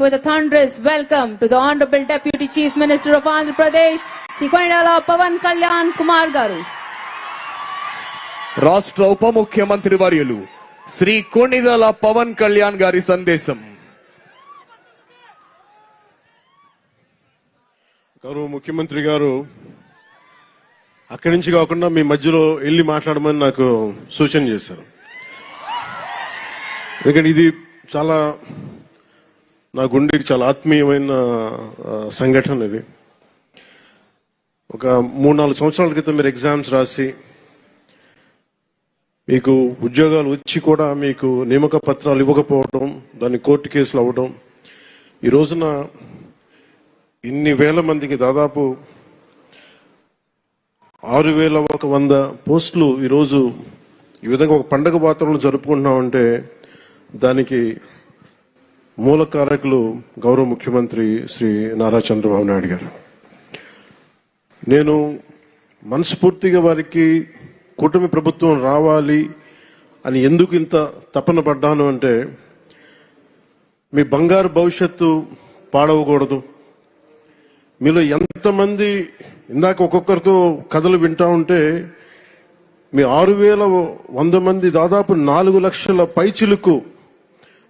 With a thunderous welcome to the Honorable Deputy Chief Minister of Andhra Pradesh, Sri Konidala Pawan Kalyan Kumar Garu. రాష్ట్ర ఉప ముఖ్యమంత్రి వర్యులు శ్రీ కొణిదెల పవన్ కళ్యాణ్ గారి సందేశం. గౌరవ ముఖ్యమంత్రి గారు అక్కడి నుంచి కాకుండా మీ మధ్యలో వెళ్ళి మాట్లాడమని నాకు సూచన చేశారు. ఎందుకంటే ఇది చాలా నా గుండెకి చాలా ఆత్మీయమైన సంఘటన. ఇది ఒక 3-4 సంవత్సరాల క్రితం మీరు ఎగ్జామ్స్ రాసి మీకు ఉద్యోగాలు వచ్చి కూడా మీకు నియామక పత్రాలు ఇవ్వకపోవడం, దాన్ని కోర్టు కేసులు అవ్వడం, ఈ రోజున ఇన్ని వేల మందికి దాదాపు 6,100 పోస్టులు ఈరోజు ఈ విధంగా ఒక పండగ వాతావరణంలో జరుపుకుంటున్నామంటే దానికి మూల కారకులు గౌరవ ముఖ్యమంత్రి శ్రీ నారా చంద్రబాబు నాయుడు గారు. నేను మనస్ఫూర్తిగా వారికి కూటమి ప్రభుత్వం రావాలి అని ఎందుకు ఇంత తపన పడ్డాను అంటే, మీ బంగారు భవిష్యత్తు పాడవకూడదు. మీలో ఎంతమంది ఇందాక ఒక్కొక్కరితో కథలు వింటా ఉంటే మీ 6,100 మంది దాదాపు 4 లక్షల పైచిలుకు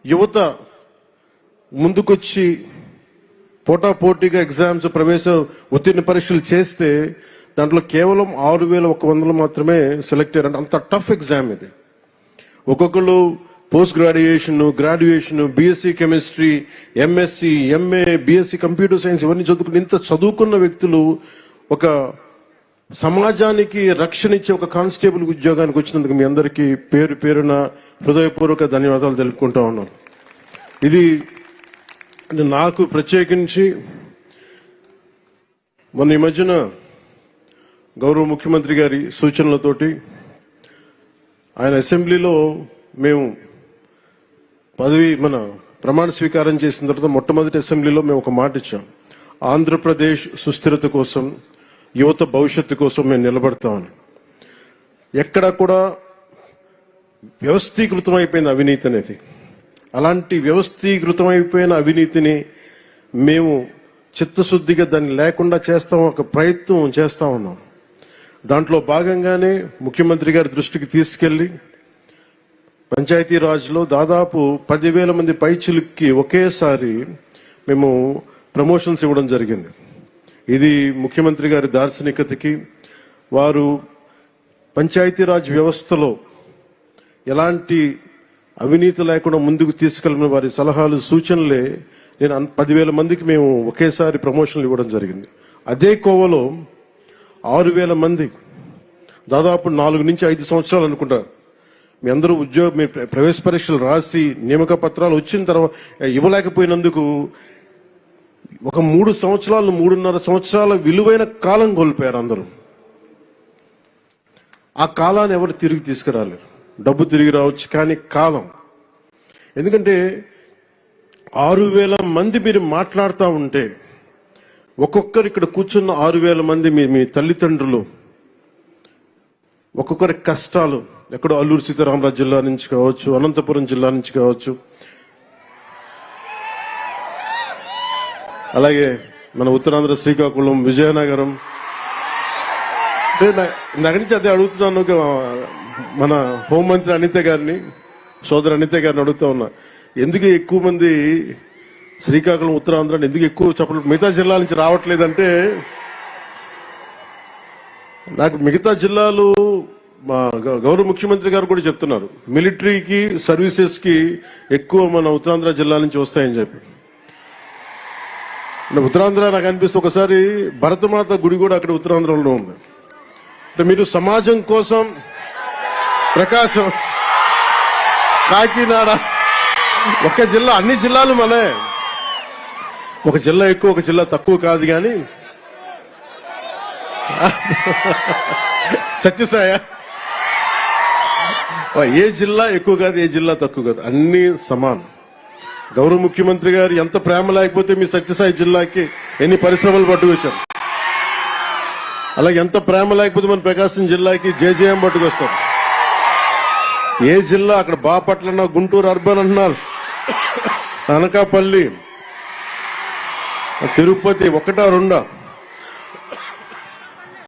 యువత ముందుకొచ్చి పోటాపోటీగా ఎగ్జామ్స్ ప్రవేశ ఉత్తీర్ణ పరీక్షలు చేస్తే దాంట్లో కేవలం 6,100 మాత్రమే సెలెక్ట్ అయ్యారు. అంత టఫ్ ఎగ్జామ్ ఇది. ఒక్కొక్కరు post graduation, BSc chemistry, MSc, MA, BSc computer science ఇవన్నీ చదువుకుని ఇంత చదువుకున్న వ్యక్తులు ఒక సమాజానికి రక్షణ ఇచ్చే ఒక కానిస్టేబుల్ ఉద్యోగానికి వచ్చినందుకు మీ అందరికీ పేరు పేరున హృదయపూర్వక ధన్యవాదాలు తెలుపుకుంటా ఉన్నాను. ఇది నాకు ప్రత్యేకించి మొన్న ఈ మధ్యన గౌరవ ముఖ్యమంత్రి గారి సూచనలతోటి ఆయన అసెంబ్లీలో మేము మన ప్రమాణ స్వీకారం చేసిన తర్వాత మొట్టమొదటి అసెంబ్లీలో మేము ఒక మాట ఇచ్చాం. ఆంధ్రప్రదేశ్ సుస్థిరత కోసం, యువత భవిష్యత్తు కోసం మేము నిలబడతామని. ఎక్కడా కూడా వ్యవస్థీకృతం అయిపోయింది అవినీతి అనేది. అలాంటి వ్యవస్థీకృతమైపోయిన అవినీతిని మేము చిత్తశుద్ధిగా దాన్ని లేకుండా చేస్తాం, ఒక ప్రయత్నం చేస్తా ఉన్నాం. దాంట్లో భాగంగానే ముఖ్యమంత్రి గారి దృష్టికి తీసుకెళ్లి పంచాయతీరాజ్లో దాదాపు 10,000 మంది పైచిలుక్కి ఒకేసారి మేము ప్రమోషన్స్ ఇవ్వడం జరిగింది. ఇది ముఖ్యమంత్రి గారి దార్శనికతకి, వారు పంచాయతీరాజ్ వ్యవస్థలో ఎలాంటి అవినీతి లేకుండా ముందుకు తీసుకెళ్లిన వారి సలహాలు, సూచనలే నేను 10,000 మందికి మేము ఒకేసారి ప్రమోషన్లు ఇవ్వడం జరిగింది. అదే కోవలో 6,000 మంది దాదాపు 4 నుంచి 5 సంవత్సరాలు అనుకుంటారు మీ అందరూ మీ ప్రవేశ పరీక్షలు రాసి నియామక పత్రాలు వచ్చిన తర్వాత ఇవ్వలేకపోయినందుకు ఒక 3 సంవత్సరాలు, 3.5 సంవత్సరాల విలువైన కాలం కోల్పోయారు అందరూ. ఆ కాలాన్ని ఎవరు తిరిగి తీసుకురాలేరు. డబ్బు తిరిగి రావచ్చు కానీ కాలం, ఎందుకంటే 6,000 మంది మీరు మాట్లాడుతూ ఉంటే ఒక్కొక్కరు ఇక్కడ కూర్చున్న 6,000 మంది మీ తల్లిదండ్రులు, ఒక్కొక్కరి కష్టాలు ఎక్కడో అల్లూరు సీతారామరాజు జిల్లా నుంచి కావచ్చు, అనంతపురం జిల్లా నుంచి కావచ్చు, అలాగే మన ఉత్తరాంధ్ర శ్రీకాకుళం, విజయనగరం. నాకు నుంచి అదే అడుగుతున్నాను. మన హోంమంత్రి అనిత గారిని, సోదరు అనిత గారిని అడుగుతా ఉన్నా, ఎందుకు ఎక్కువ మంది శ్రీకాకుళం, ఉత్తరాంధ్ర ఎందుకు ఎక్కువ చెప్పలేదు, మిగతా జిల్లాల నుంచి రావట్లేదంటే, నాకు మిగతా జిల్లాలు మా గౌరవ ముఖ్యమంత్రి గారు కూడా చెప్తున్నారు, మిలిటరీకి సర్వీసెస్ కి ఎక్కువ మన ఉత్తరాంధ్ర జిల్లా నుంచి వస్తాయని చెప్పి. ఉత్తరాంధ్ర నాకు అనిపిస్తే ఒకసారి భరతమాత గుడి కూడా అక్కడ ఉత్తరాంధ్రలో ఉంది. అంటే మీరు సమాజం కోసం ప్రకాశం, కాకినాడ, ఒక జిల్లా, అన్ని జిల్లాలు మనే, ఒక జిల్లా ఎక్కువ ఒక జిల్లా తక్కువ కాదు. కానీ సత్యసాయ ఏ జిల్లా ఎక్కువ కాదు, ఏ జిల్లా తక్కువ కాదు, అన్ని సమానం. గౌరవ ముఖ్యమంత్రి గారు ఎంత ప్రేమ లేకపోతే మీ సత్యసాయి జిల్లాకి ఎన్ని పరిశ్రమలు పట్టుకొచ్చారు, అలాగే ఎంత ప్రేమ లేకపోతే మన ప్రకాశం జిల్లాకి జేజేఎం పట్టుకొస్తారు. ఏ జిల్లా, అక్కడ బాపట్ల, గుంటూరు అర్బన్ అంటున్నారు, అనకాపల్లి, తిరుపతి ఒకటా రెండా?